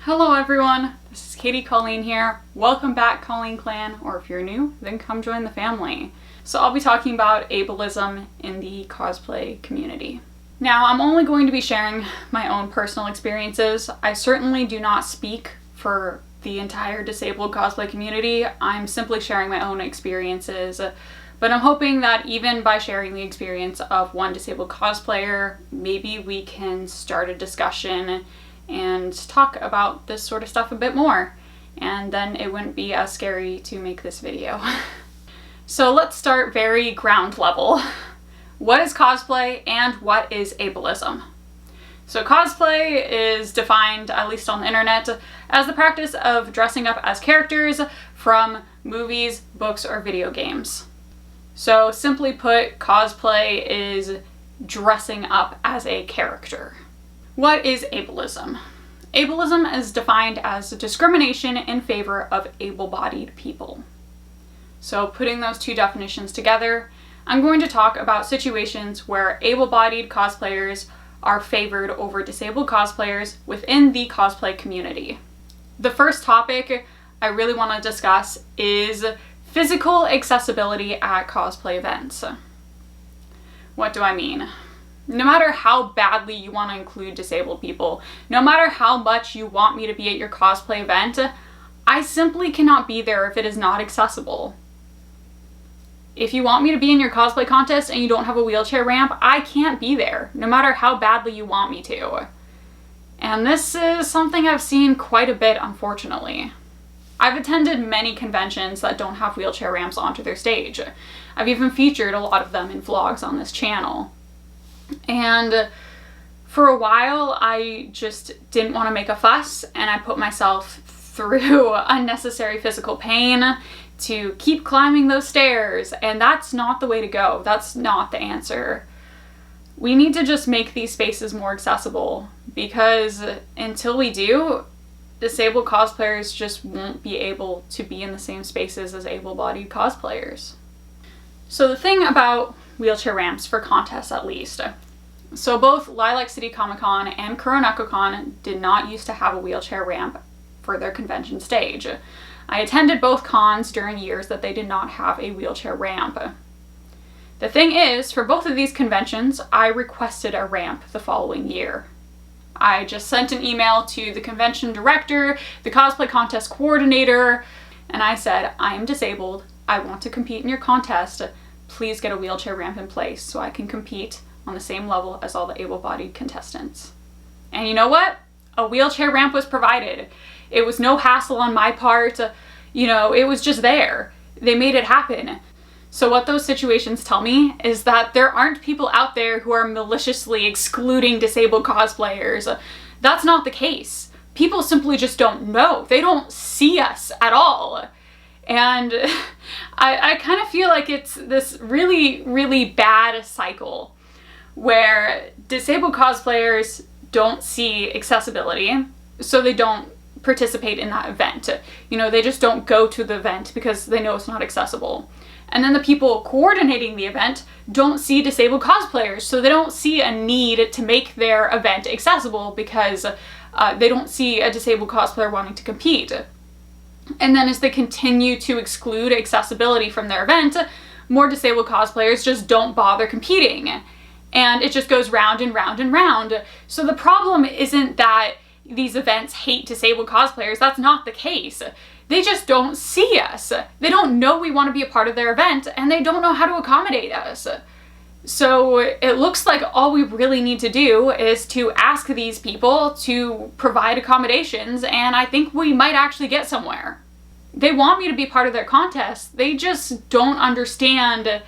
Hello everyone, this is Katie Colleen here. Welcome back Colleen Clan, or if you're new, then come join the family. So I'll be talking about ableism in the cosplay community. Now I'm only going to be sharing my own personal experiences. I certainly do not speak for the entire disabled cosplay community. I'm simply sharing my own experiences, but I'm hoping that even by sharing the experience of one disabled cosplayer, maybe we can start a discussion and talk about this sort of stuff a bit more, and then it wouldn't be as scary to make this video. So let's start very ground level. What is cosplay and what is ableism? So cosplay is defined, at least on the internet, as the practice of dressing up as characters from movies, books, or video games. So simply put, cosplay is dressing up as a character. What is ableism? Ableism is defined as discrimination in favor of able-bodied people. So putting those two definitions together, I'm going to talk about situations where able-bodied cosplayers are favored over disabled cosplayers within the cosplay community. The first topic I really want to discuss is physical accessibility at cosplay events. What do I mean? No matter how badly you want to include disabled people, no matter how much you want me to be at your cosplay event, I simply cannot be there if it is not accessible. If you want me to be in your cosplay contest and you don't have a wheelchair ramp, I can't be there, no matter how badly you want me to. And this is something I've seen quite a bit, unfortunately. I've attended many conventions that don't have wheelchair ramps onto their stage. I've even featured a lot of them in vlogs on this channel. And for a while, I just didn't want to make a fuss, and I put myself through unnecessary physical pain to keep climbing those stairs, and that's not the way to go. That's not the answer. We need to just make these spaces more accessible, because until we do, disabled cosplayers just won't be able to be in the same spaces as able-bodied cosplayers. So the thing about wheelchair ramps, for contests at least, so both Lilac City Comic Con and Kuroneko-con did not used to have a wheelchair ramp for their convention stage. I attended both cons during years that they did not have a wheelchair ramp. The thing is, for both of these conventions, I requested a ramp the following year. I just sent an email to the convention director, the cosplay contest coordinator, and I said, I am disabled, I want to compete in your contest, please get a wheelchair ramp in place so I can compete on the same level as all the able-bodied contestants. And you know what? A wheelchair ramp was provided. It was no hassle on my part, it was just there. They made it happen. So what those situations tell me is that there aren't people out there who are maliciously excluding disabled cosplayers. That's not the case. People simply just don't know. They don't see us at all. And I kind of feel like it's this really, really bad cycle where disabled cosplayers don't see accessibility, so they don't participate in that event. They just don't go to the event because they know it's not accessible. And then the people coordinating the event don't see disabled cosplayers, so they don't see a need to make their event accessible because they don't see a disabled cosplayer wanting to compete. And then as they continue to exclude accessibility from their event, more disabled cosplayers just don't bother competing. And it just goes round and round and round. So the problem isn't that these events hate disabled cosplayers. That's not the case. They just don't see us. They don't know we want to be a part of their event, and they don't know how to accommodate us. So it looks like all we really need to do is to ask these people to provide accommodations, and I think we might actually get somewhere. They want me to be part of their contest. They just don't understand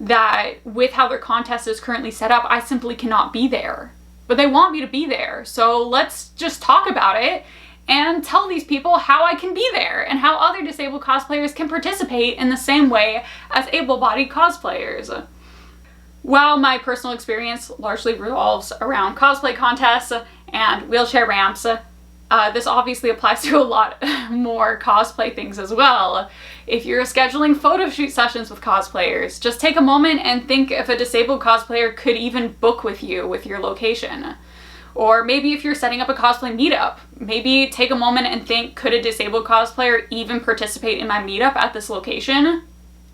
that with how their contest is currently set up, I simply cannot be there. But they want me to be there, so let's just talk about it and tell these people how I can be there and how other disabled cosplayers can participate in the same way as able-bodied cosplayers. While my personal experience largely revolves around cosplay contests and wheelchair ramps, this obviously applies to a lot more cosplay things as well. If you're scheduling photo shoot sessions with cosplayers, just take a moment and think if a disabled cosplayer could even book with you with your location. Or maybe if you're setting up a cosplay meetup, maybe take a moment and think, could a disabled cosplayer even participate in my meetup at this location?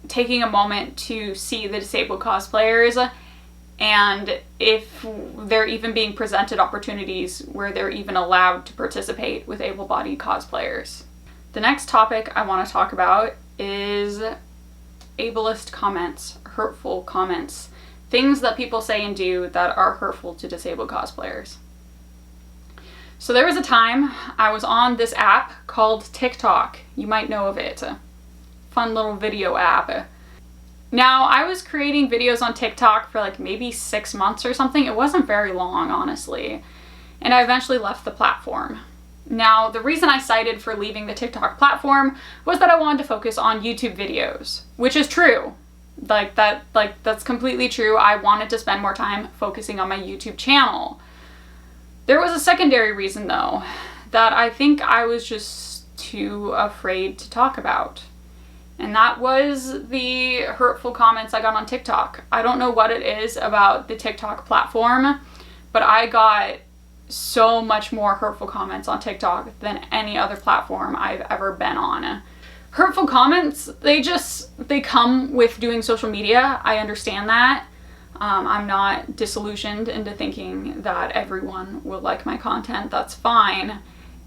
Taking a moment to see the disabled cosplayers and if they're even being presented opportunities where they're even allowed to participate with able-bodied cosplayers. The next topic I want to talk about is ableist comments, hurtful comments, things that people say and do that are hurtful to disabled cosplayers. So there was a time I was on this app called TikTok. You might know of it. A fun little video app. Now, I was creating videos on TikTok for like maybe 6 months or something. It wasn't very long, honestly. And I eventually left the platform. Now, the reason I cited for leaving the TikTok platform was that I wanted to focus on YouTube videos, which is true. That's completely true. I wanted to spend more time focusing on my YouTube channel. There was a secondary reason though, that I think I was just too afraid to talk about. And that was the hurtful comments I got on TikTok. I don't know what it is about the TikTok platform, but I got so much more hurtful comments on TikTok than any other platform I've ever been on. Hurtful comments, they come with doing social media. I understand that. I'm not disillusioned into thinking that everyone will like my content. That's fine.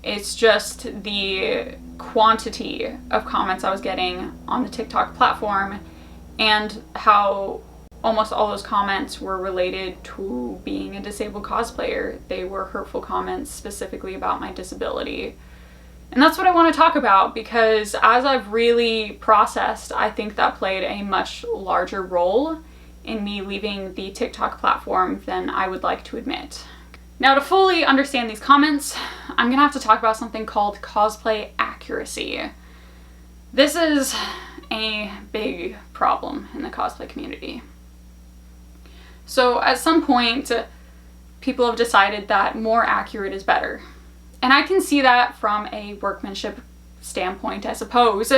It's just the quantity of comments I was getting on the TikTok platform and how almost all those comments were related to being a disabled cosplayer. They were hurtful comments specifically about my disability. And that's what I want to talk about because as I've really processed, I think that played a much larger role in me leaving the TikTok platform than I would like to admit. Now, to fully understand these comments, I'm gonna have to talk about something called cosplay accuracy. This is a big problem in the cosplay community. So at some point, people have decided that more accurate is better. And I can see that from a workmanship standpoint, I suppose.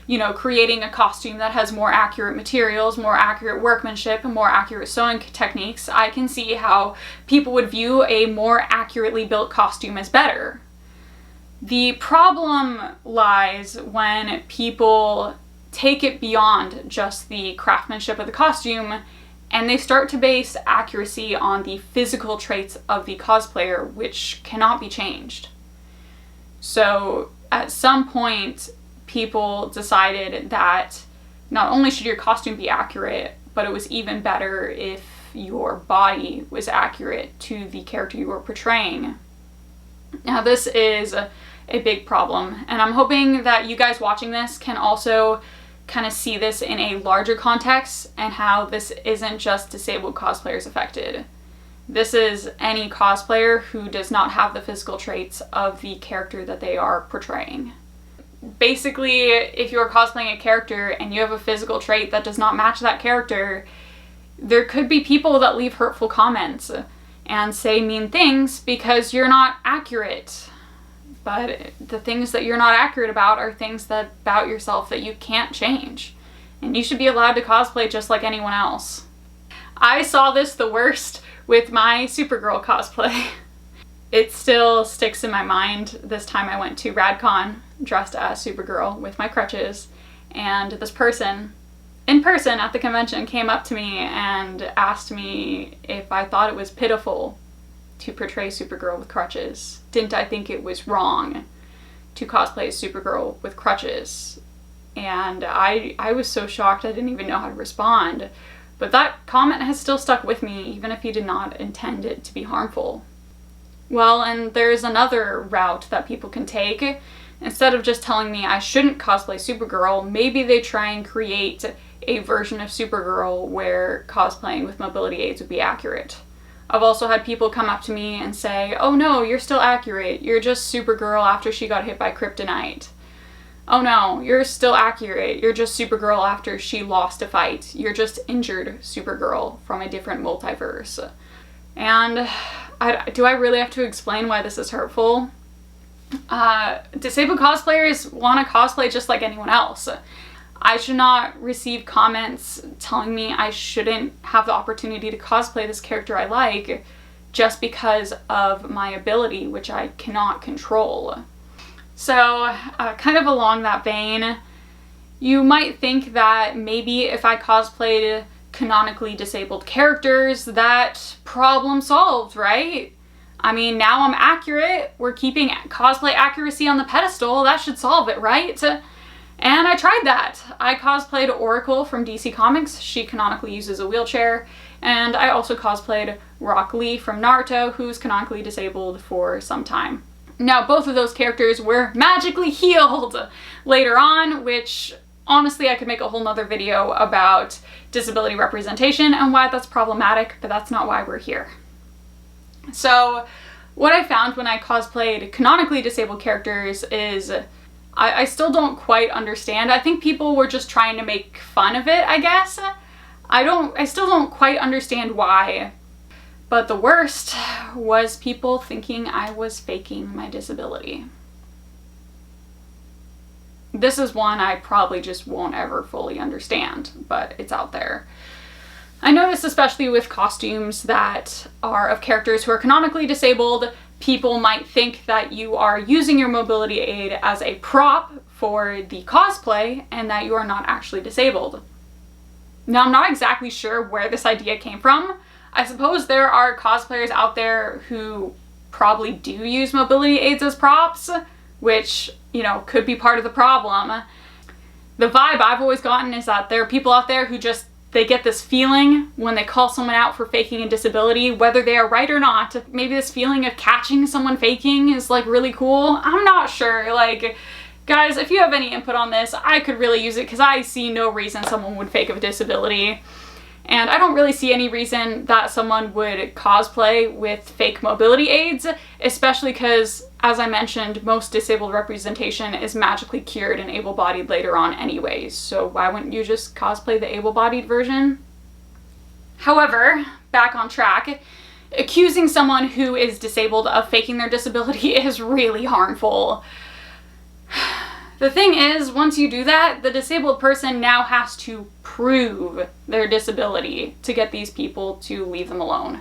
You know, creating a costume that has more accurate materials, more accurate workmanship, and more accurate sewing techniques, I can see how people would view a more accurately built costume as better. The problem lies when people take it beyond just the craftsmanship of the costume and they start to base accuracy on the physical traits of the cosplayer, which cannot be changed. So at some point, people decided that not only should your costume be accurate, but it was even better if your body was accurate to the character you were portraying. Now, this is a big problem, and I'm hoping that you guys watching this can also kind of see this in a larger context and how this isn't just disabled cosplayers affected. This is any cosplayer who does not have the physical traits of the character that they are portraying. Basically, if you're cosplaying a character and you have a physical trait that does not match that character, there could be people that leave hurtful comments and say mean things because you're not accurate. But the things that you're not accurate about are things about yourself that you can't change. And you should be allowed to cosplay just like anyone else. I saw this the worst with my Supergirl cosplay. It still sticks in my mind. This time I went to RadCon dressed as Supergirl with my crutches, and this person in person at the convention came up to me and asked me if I thought it was pitiful to portray Supergirl with crutches. Didn't I think it was wrong to cosplay as Supergirl with crutches? And I was so shocked I didn't even know how to respond. But that comment has still stuck with me, even if he did not intend it to be harmful. Well, and there's another route that people can take. Instead of just telling me I shouldn't cosplay Supergirl, maybe they try and create a version of Supergirl where cosplaying with mobility aids would be accurate. I've also had people come up to me and say, oh no, you're still accurate. You're just Supergirl after she got hit by kryptonite. Oh no, you're still accurate. You're just Supergirl after she lost a fight. You're just injured Supergirl from a different multiverse. And do I really have to explain why this is hurtful? Disabled cosplayers want to cosplay just like anyone else. I should not receive comments telling me I shouldn't have the opportunity to cosplay this character I like just because of my ability, which I cannot control. So kind of along that vein, you might think that maybe if I cosplayed canonically disabled characters, that problem solved, right? I mean, now I'm accurate, we're keeping cosplay accuracy on the pedestal, that should solve it, right? And I tried that. I cosplayed Oracle from DC Comics, she canonically uses a wheelchair, and I also cosplayed Rock Lee from Naruto, who's canonically disabled for some time. Now, both of those characters were magically healed later on, which honestly I could make a whole nother video about disability representation and why that's problematic, but that's not why we're here. So what I found when I cosplayed canonically disabled characters is I still don't quite understand. I think people were just trying to make fun of it, I guess. I still don't quite understand why. But the worst was people thinking I was faking my disability. This is one I probably just won't ever fully understand, but it's out there. I noticed especially with costumes that are of characters who are canonically disabled, people might think that you are using your mobility aid as a prop for the cosplay and that you are not actually disabled. Now, I'm not exactly sure where this idea came from. I suppose there are cosplayers out there who probably do use mobility aids as props, which, you know, could be part of the problem. The vibe I've always gotten is that there are people out there who they get this feeling when they call someone out for faking a disability, whether they are right or not. Maybe this feeling of catching someone faking is like really cool. I'm not sure. Like, guys, if you have any input on this, I could really use it because I see no reason someone would fake a disability. And I don't really see any reason that someone would cosplay with fake mobility aids, especially because, as I mentioned, most disabled representation is magically cured and able-bodied later on anyways, so why wouldn't you just cosplay the able-bodied version? However, back on track, accusing someone who is disabled of faking their disability is really harmful. The thing is, once you do that, the disabled person now has to prove their disability to get these people to leave them alone.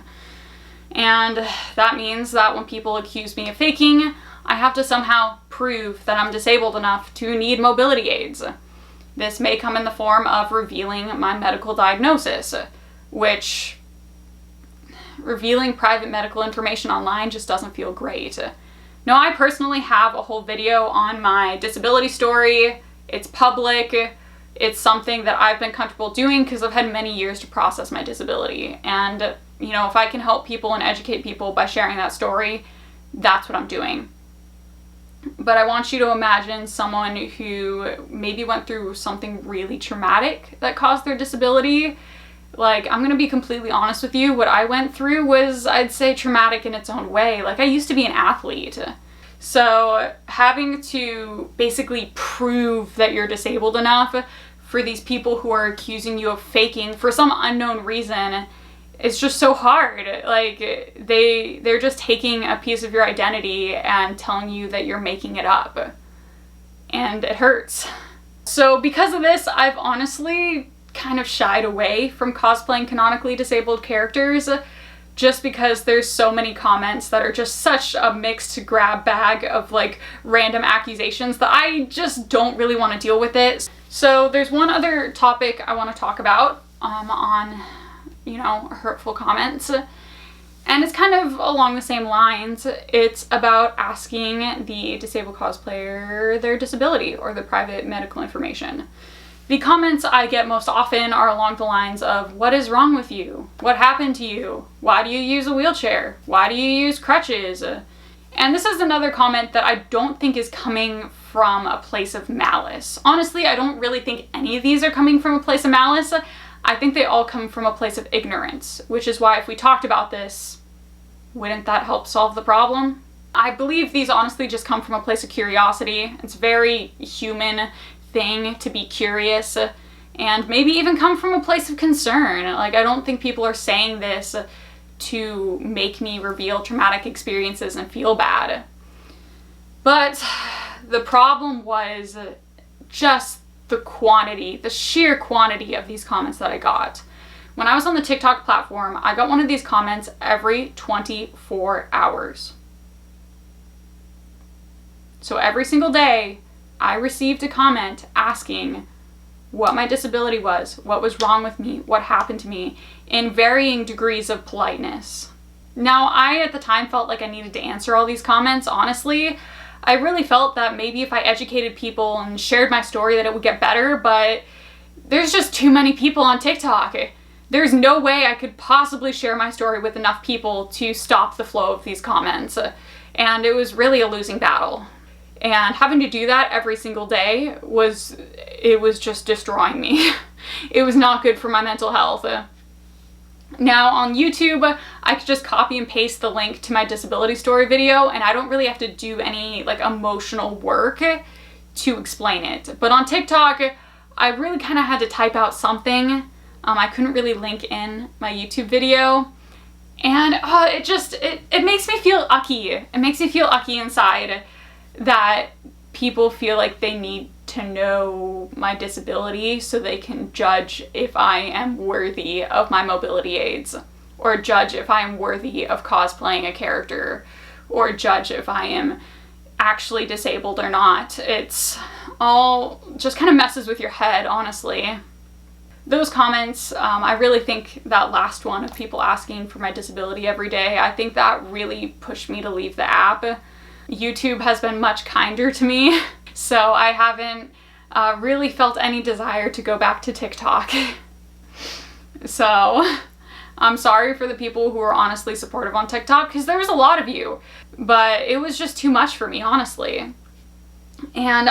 And that means that when people accuse me of faking, I have to somehow prove that I'm disabled enough to need mobility aids. This may come in the form of revealing my medical diagnosis, which revealing private medical information online just doesn't feel great. Now, I personally have a whole video on my disability story. It's public. It's something that I've been comfortable doing because I've had many years to process my disability. And, you know, if I can help people and educate people by sharing that story, that's what I'm doing. But I want you to imagine someone who maybe went through something really traumatic that caused their disability. Like, I'm gonna be completely honest with you, what I went through was, I'd say, traumatic in its own way. Like, I used to be an athlete. So having to basically prove that you're disabled enough for these people who are accusing you of faking for some unknown reason, it's just so hard. Like, they're just taking a piece of your identity and telling you that you're making it up. And it hurts. So because of this, I've honestly kind of shied away from cosplaying canonically disabled characters just because there's so many comments that are just such a mixed grab bag of like random accusations that I just don't really want to deal with it. So there's one other topic I want to talk about on, you know, hurtful comments, and it's kind of along the same lines. It's about asking the disabled cosplayer their disability or the private medical information. The comments I get most often are along the lines of, what is wrong with you? What happened to you? Why do you use a wheelchair? Why do you use crutches? And this is another comment that I don't think is coming from a place of malice. Honestly, I don't really think any of these are coming from a place of malice. I think they all come from a place of ignorance, which is why if we talked about this, wouldn't that help solve the problem? I believe these honestly just come from a place of curiosity. It's very human thing to be curious and maybe even come from a place of concern. Like, I don't think people are saying this to make me reveal traumatic experiences and feel bad. But the problem was just the quantity, the sheer quantity of these comments that I got. When I was on the TikTok platform, I got one of these comments every 24 hours. So every single day, I received a comment asking what my disability was, what was wrong with me, what happened to me, in varying degrees of politeness. Now, I at the time felt like I needed to answer all these comments. Honestly, I really felt that maybe if I educated people and shared my story that it would get better, but there's just too many people on TikTok. There's no way I could possibly share my story with enough people to stop the flow of these comments. And it was really a losing battle. And having to do that every single day was just destroying me. It was not good for my mental health. Now on YouTube, I could just copy and paste the link to my disability story video, and I don't really have to do any like emotional work to explain it. But on TikTok, I really kind of had to type out something. I couldn't really link in my YouTube video. And it makes me feel ucky. It makes me ucky inside that people feel like they need to know my disability so they can judge if I am worthy of my mobility aids, or judge if I am worthy of cosplaying a character, or judge if I am actually disabled or not. It's all just kind of messes with your head, honestly. Those comments, I really think that last one of people asking for my disability every day, I think that really pushed me to leave the app. YouTube has been much kinder to me, so I haven't really felt any desire to go back to TikTok. So I'm sorry for the people who are honestly supportive on TikTok, because there was a lot of you, but it was just too much for me, honestly. And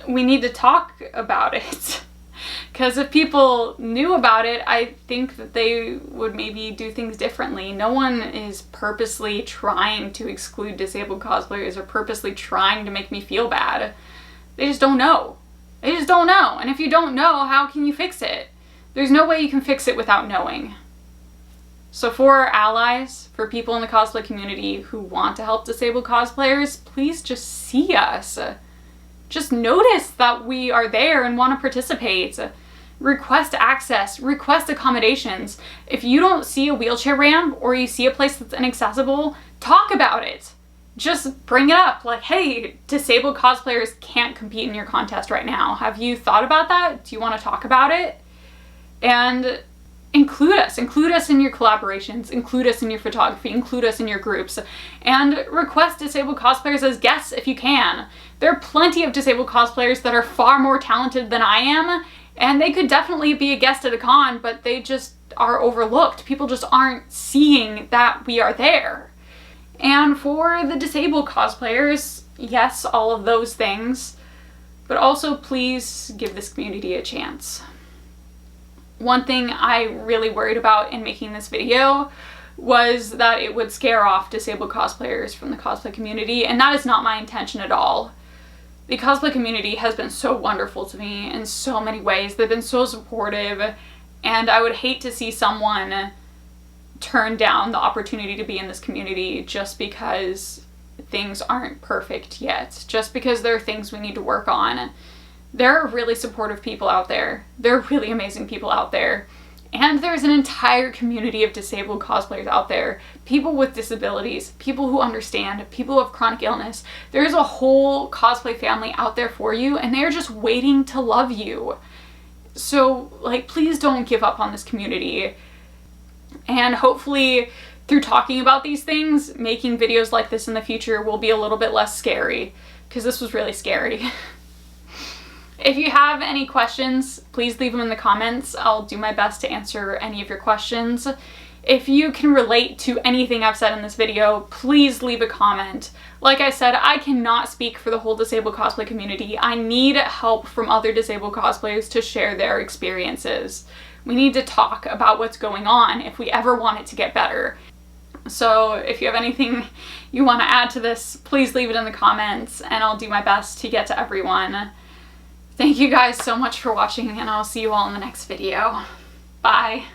we need to talk about it. Because if people knew about it, I think that they would maybe do things differently. No one is purposely trying to exclude disabled cosplayers or purposely trying to make me feel bad. They just don't know. They just don't know. And if you don't know, how can you fix it? There's no way you can fix it without knowing. So for our allies, for people in the cosplay community who want to help disabled cosplayers, please just see us. Just notice that we are there and want to participate. Request access, request accommodations. If you don't see a wheelchair ramp or you see a place that's inaccessible, talk about it. Just bring it up, like, hey, disabled cosplayers can't compete in your contest right now. Have you thought about that? Do you want to talk about it? And include us in your collaborations, include us in your photography, include us in your groups, and request disabled cosplayers as guests if you can. There are plenty of disabled cosplayers that are far more talented than I am, and they could definitely be a guest at a con, but they just are overlooked. People just aren't seeing that we are there. And for the disabled cosplayers, yes, all of those things, but also please give this community a chance. One thing I really worried about in making this video was that it would scare off disabled cosplayers from the cosplay community, and that is not my intention at all. The cosplay community has been so wonderful to me in so many ways. They've been so supportive, and I would hate to see someone turn down the opportunity to be in this community just because things aren't perfect yet, just because there are things we need to work on. There are really supportive people out there. There are really amazing people out there. And there's an entire community of disabled cosplayers out there. People with disabilities, people who understand, people who have chronic illness. There's a whole cosplay family out there for you, and they're just waiting to love you. So, like, please don't give up on this community. And hopefully, through talking about these things, making videos like this in the future will be a little bit less scary, because this was really scary. If you have any questions, please leave them in the comments. I'll do my best to answer any of your questions. If you can relate to anything I've said in this video, please leave a comment. Like I said, I cannot speak for the whole disabled cosplay community. I need help from other disabled cosplayers to share their experiences. We need to talk about what's going on if we ever want it to get better. So if you have anything you want to add to this, please leave it in the comments, and I'll do my best to get to everyone. Thank you guys so much for watching, and I'll see you all in the next video. Bye.